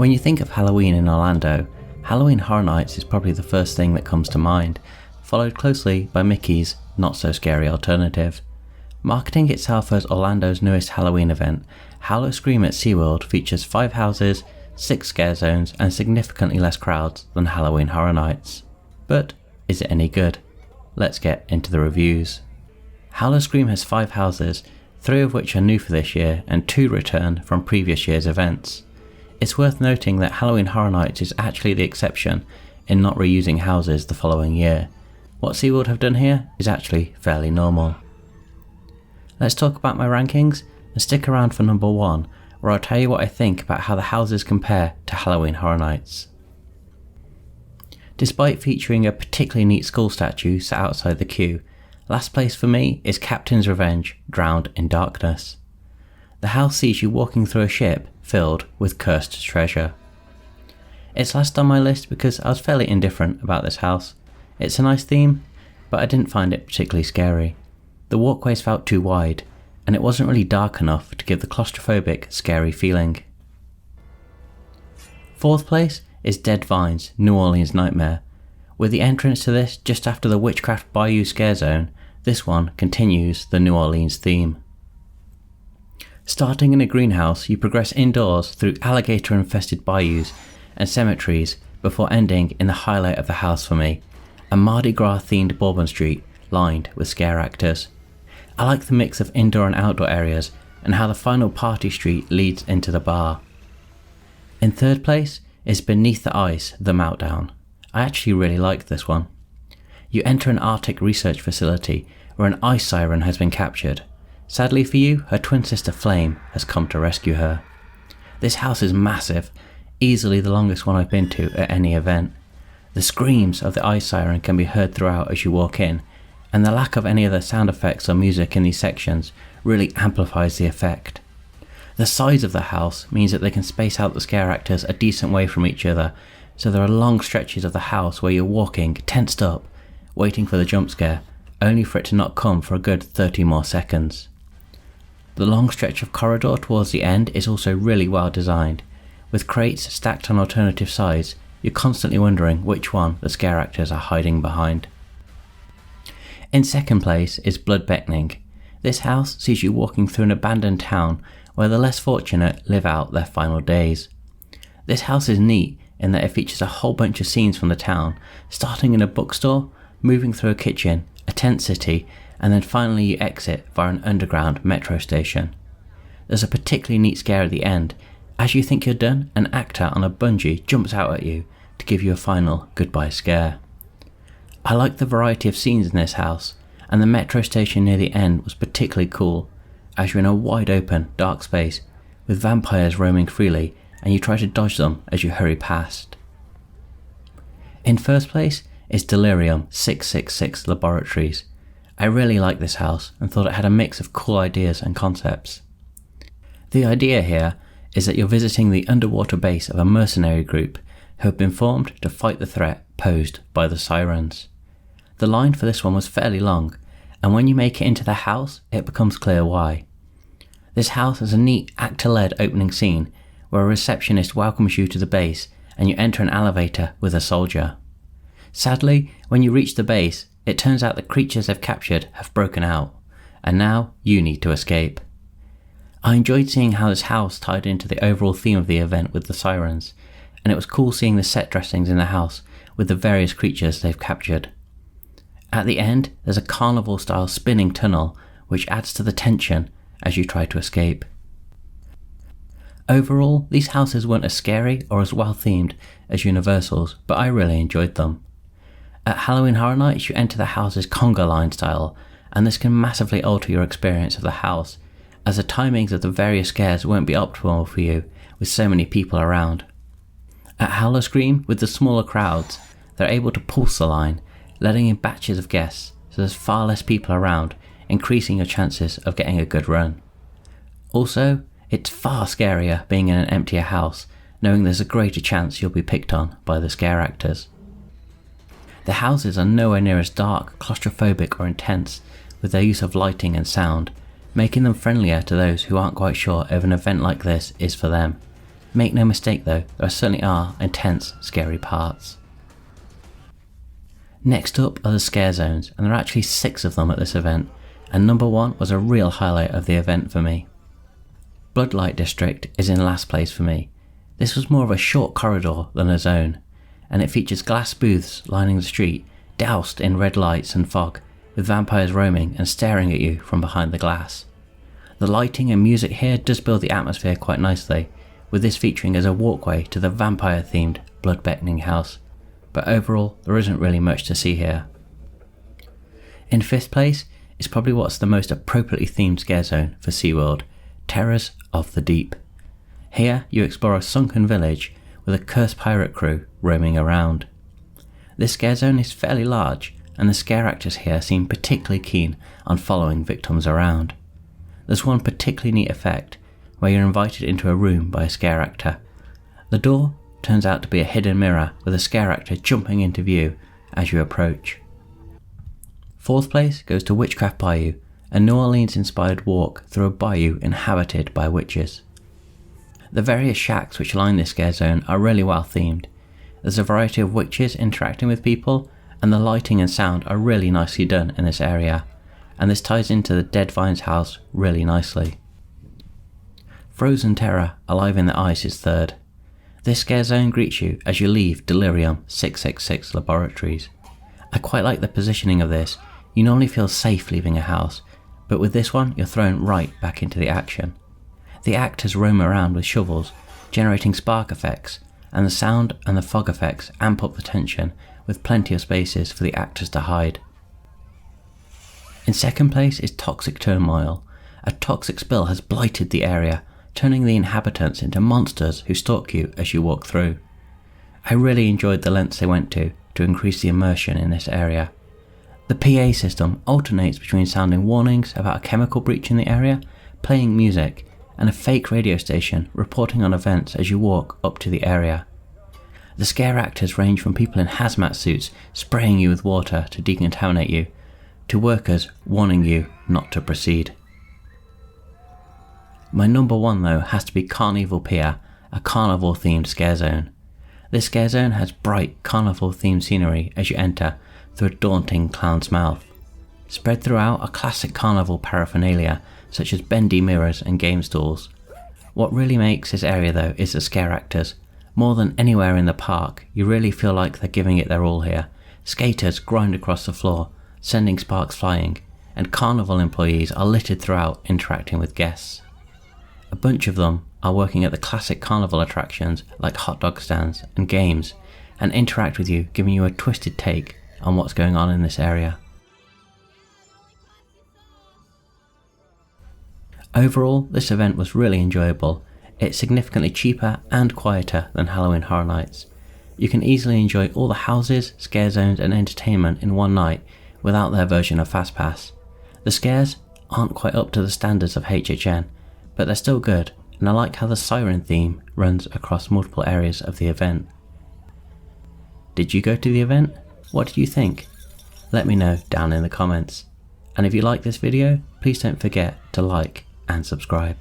When you think of Halloween in Orlando, Halloween Horror Nights is probably the first thing that comes to mind, followed closely by Mickey's not so scary alternative. Marketing itself as Orlando's newest Halloween event, Howl O Scream at SeaWorld features 5 houses, 6 scare zones and significantly less crowds than Halloween Horror Nights. But is it any good? Let's get into the reviews. Howl O Scream has 5 houses, 3 of which are new for this year and 2 returned from previous year's events. It's worth noting that Halloween Horror Nights is actually the exception in not reusing houses the following year. What SeaWorld have done here is actually fairly normal. Let's talk about my rankings and stick around for number 1, where I'll tell you what I think about how the houses compare to Halloween Horror Nights. Despite featuring a particularly neat skull statue sat outside the queue, last place for me is Captain's Revenge, Drowned in Darkness. The house sees you walking through a ship filled with cursed treasure. It's last on my list because I was fairly indifferent about this house. It's a nice theme, but I didn't find it particularly scary. The walkways felt too wide, and it wasn't really dark enough to give the claustrophobic, scary feeling. 4th place is Dead Vines, New Orleans Nightmare. With the entrance to this just after the Witchcraft Bayou scare zone, this one continues the New Orleans theme. Starting in a greenhouse, you progress indoors through alligator-infested bayous and cemeteries before ending in the highlight of the house for me, a Mardi Gras-themed Bourbon Street lined with scare actors. I like the mix of indoor and outdoor areas and how the final party street leads into the bar. In 3rd place is Beneath the Ice, The Meltdown. I actually really liked this one. You enter an Arctic research facility where an ice siren has been captured. Sadly for you, her twin sister Flame has come to rescue her. This house is massive, easily the longest one I've been to at any event. The screams of the ice siren can be heard throughout as you walk in, and the lack of any other sound effects or music in these sections really amplifies the effect. The size of the house means that they can space out the scare actors a decent way from each other, so there are long stretches of the house where you're walking, tensed up, waiting for the jump scare, only for it to not come for a good 30 more seconds. The long stretch of corridor towards the end is also really well designed. With crates stacked on alternative sides, you're constantly wondering which one the scare actors are hiding behind. In 2nd place is Blood Beckoning. This house sees you walking through an abandoned town where the less fortunate live out their final days. This house is neat in that it features a whole bunch of scenes from the town, starting in a bookstore, moving through a kitchen, a tent city, and then finally you exit via an underground metro station. There's a particularly neat scare at the end. As you think you're done, an actor on a bungee jumps out at you to give you a final goodbye scare. I like the variety of scenes in this house, and the metro station near the end was particularly cool, as you're in a wide open, dark space with vampires roaming freely and you try to dodge them as you hurry past. In 1st place is D3LER1UM666 Laboratories. I really like this house and thought it had a mix of cool ideas and concepts. The idea here is that you're visiting the underwater base of a mercenary group who have been formed to fight the threat posed by the sirens. The line for this one was fairly long, and when you make it into the house, it becomes clear why. This house has a neat actor-led opening scene where a receptionist welcomes you to the base and you enter an elevator with a soldier. Sadly, when you reach the base, it turns out the creatures they've captured have broken out, and now you need to escape. I enjoyed seeing how this house tied into the overall theme of the event with the sirens, and it was cool seeing the set dressings in the house with the various creatures they've captured. At the end, there's a carnival-style spinning tunnel which adds to the tension as you try to escape. Overall, these houses weren't as scary or as well themed as Universal's, but I really enjoyed them. At Halloween Horror Nights, you enter the house's conga line style, and this can massively alter your experience of the house, as the timings of the various scares won't be optimal for you with so many people around. At Howl O Scream, with the smaller crowds, they're able to pulse the line, letting in batches of guests, so there's far less people around, increasing your chances of getting a good run. Also, it's far scarier being in an emptier house, knowing there's a greater chance you'll be picked on by the scare actors. The houses are nowhere near as dark, claustrophobic or intense with their use of lighting and sound, making them friendlier to those who aren't quite sure if an event like this is for them. Make no mistake though, there certainly are intense, scary parts. Next up are the scare zones, and there are actually 6 of them at this event, and number 1 was a real highlight of the event for me. Bloodlight District is in last place for me. This was more of a short corridor than a zone, and it features glass booths lining the street, doused in red lights and fog, with vampires roaming and staring at you from behind the glass. The lighting and music here does build the atmosphere quite nicely, with this featuring as a walkway to the vampire-themed Blood Beckoning house, but overall there isn't really much to see here. In 5th place is probably what's the most appropriately themed scare zone for SeaWorld, Terrors of the Deep. Here you explore a sunken village with a cursed pirate crew roaming around. This scare zone is fairly large, and the scare actors here seem particularly keen on following victims around. There's one particularly neat effect where you're invited into a room by a scare actor. The door turns out to be a hidden mirror with a scare actor jumping into view as you approach. 4th place goes to Witchcraft Bayou, a New Orleans inspired walk through a bayou inhabited by witches. The various shacks which line this scare zone are really well themed. There's a variety of witches interacting with people, and the lighting and sound are really nicely done in this area, and this ties into the Dead Vines house really nicely. Frozen Terror Alive in the Ice is 3rd. This scare zone greets you as you leave D3LER1UM666 Laboratories. I quite like the positioning of this. You normally feel safe leaving a house, but with this one you're thrown right back into the action. The actors roam around with shovels, generating spark effects, and the sound and the fog effects amp up the tension with plenty of spaces for the actors to hide. In 2nd place is Toxic Turmoil. A toxic spill has blighted the area, turning the inhabitants into monsters who stalk you as you walk through. I really enjoyed the lengths they went to increase the immersion in this area. The PA system alternates between sounding warnings about a chemical breach in the area, playing music, and a fake radio station reporting on events as you walk up to the area. The scare actors range from people in hazmat suits spraying you with water to decontaminate you, to workers warning you not to proceed. My number 1 though has to be CarnEvil Pier, a carnival themed scare zone. This scare zone has bright carnival themed scenery as you enter through a daunting clown's mouth. Spread throughout are classic carnival paraphernalia such as bendy mirrors and game stalls. What really makes this area though is the scare actors. More than anywhere in the park, you really feel like they're giving it their all here. Skaters grind across the floor, sending sparks flying, and carnival employees are littered throughout interacting with guests. A bunch of them are working at the classic carnival attractions like hot dog stands and games, and interact with you, giving you a twisted take on what's going on in this area. Overall, this event was really enjoyable. It's significantly cheaper and quieter than Halloween Horror Nights. You can easily enjoy all the houses, scare zones and entertainment in one night without their version of FastPass. The scares aren't quite up to the standards of HHN, but they're still good, and I like how the siren theme runs across multiple areas of the event. Did you go to the event? What did you think? Let me know down in the comments. And if you like this video, please don't forget to like and subscribe.